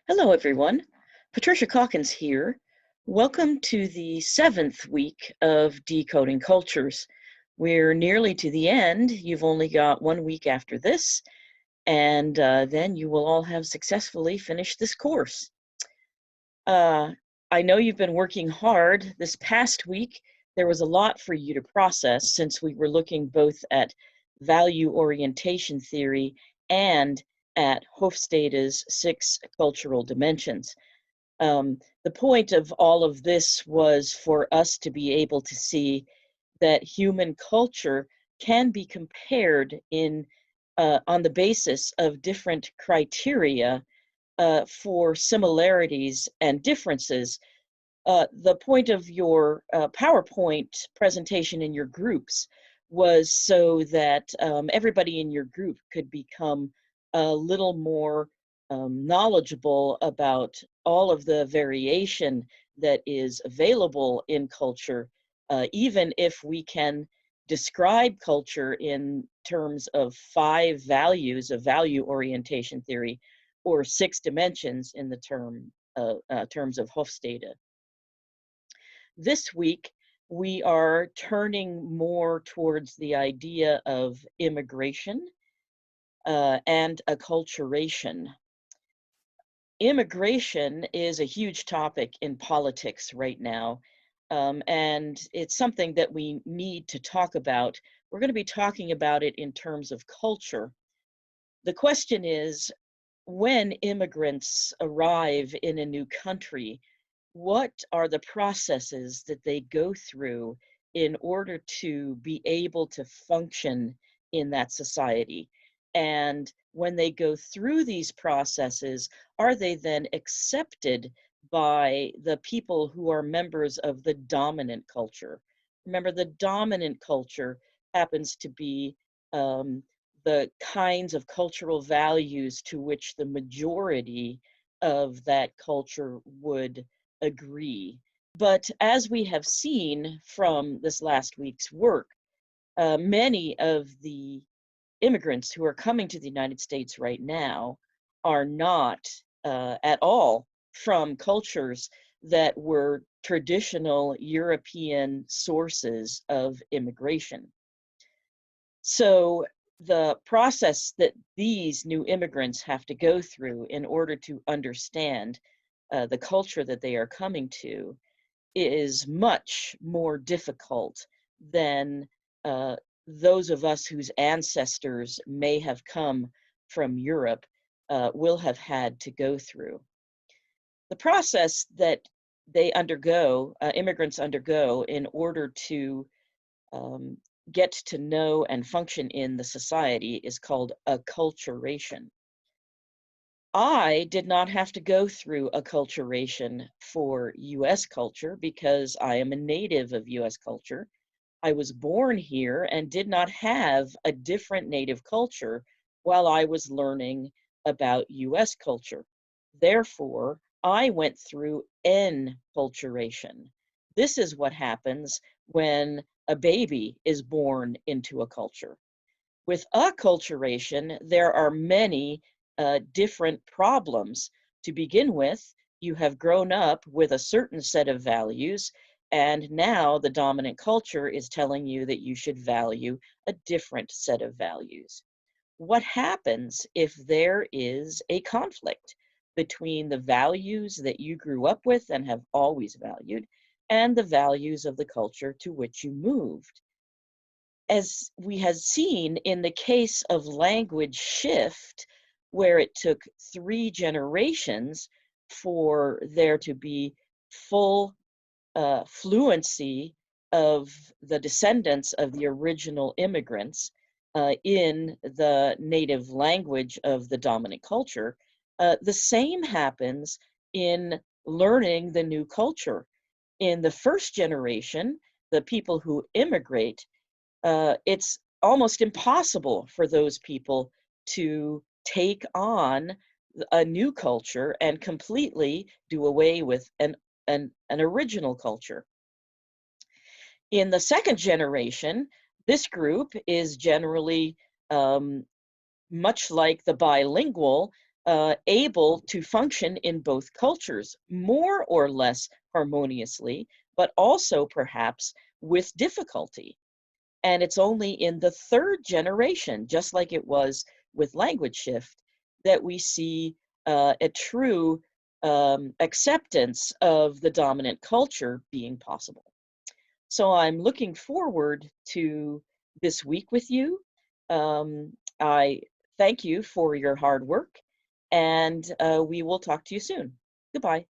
Hello, everyone. Patricia Calkins here. Welcome to the 7th week of Decoding Cultures. We're nearly to the end. You've only got 1 week after this, and then you will all have successfully finished this course. I know you've been working hard. This past week, there was a lot for you to process since we were looking both at value orientation theory and at Hofstede's 6 cultural dimensions. The point of all of this was for us to be able to see that human culture can be compared on the basis of different criteria for similarities and differences. The point of your PowerPoint presentation in your groups was so that everybody in your group could become a little more knowledgeable about all of the variation that is available in culture, even if we can describe culture in terms of 5 values of value orientation theory, or 6 dimensions in the terms of Hofstede. This week, we are turning more towards the idea of immigration and acculturation. Immigration is a huge topic in politics right now, and it's something that we need to talk about. We're going to be talking about it in terms of culture. The question is, when immigrants arrive in a new country, what are the processes that they go through in order to be able to function in that society? And when they go through these processes, are they then accepted by the people who are members of the dominant culture? Remember, the dominant culture happens to be the kinds of cultural values to which the majority of that culture would agree. But as we have seen from this last week's work, many of the immigrants who are coming to the United States right now are not at all from cultures that were traditional European sources of immigration. So the process that these new immigrants have to go through in order to understand the culture that they are coming to is much more difficult than those of us whose ancestors may have come from Europe will have had to go through. The process that they undergo, immigrants undergo, in order to um, get to know and function in the society is called acculturation. I did not have to go through acculturation for US culture because I am a native of US culture. I was born here and did not have a different native culture while I was learning about US culture. Therefore, I went through enculturation. This is what happens when a baby is born into a culture. With acculturation, there are many different problems. To begin with, you have grown up with a certain set of values, and now the dominant culture is telling you that you should value a different set of values. What happens if there is a conflict between the values that you grew up with and have always valued and the values of the culture to which you moved? As we have seen in the case of language shift, where it took 3 generations for there to be full fluency of the descendants of the original immigrants in the native language of the dominant culture, the same happens in learning the new culture. In the first generation, the people who immigrate, it's almost impossible for those people to take on a new culture and completely do away with an original culture. In the second generation, this group is generally much like the bilingual. able to function in both cultures more or less harmoniously, but also perhaps with difficulty. And it's only in the third generation, just like it was with language shift, that we see a true acceptance of the dominant culture being possible. So I'm looking forward to this week with you. I thank you for your hard work, and we will talk to you soon. Goodbye.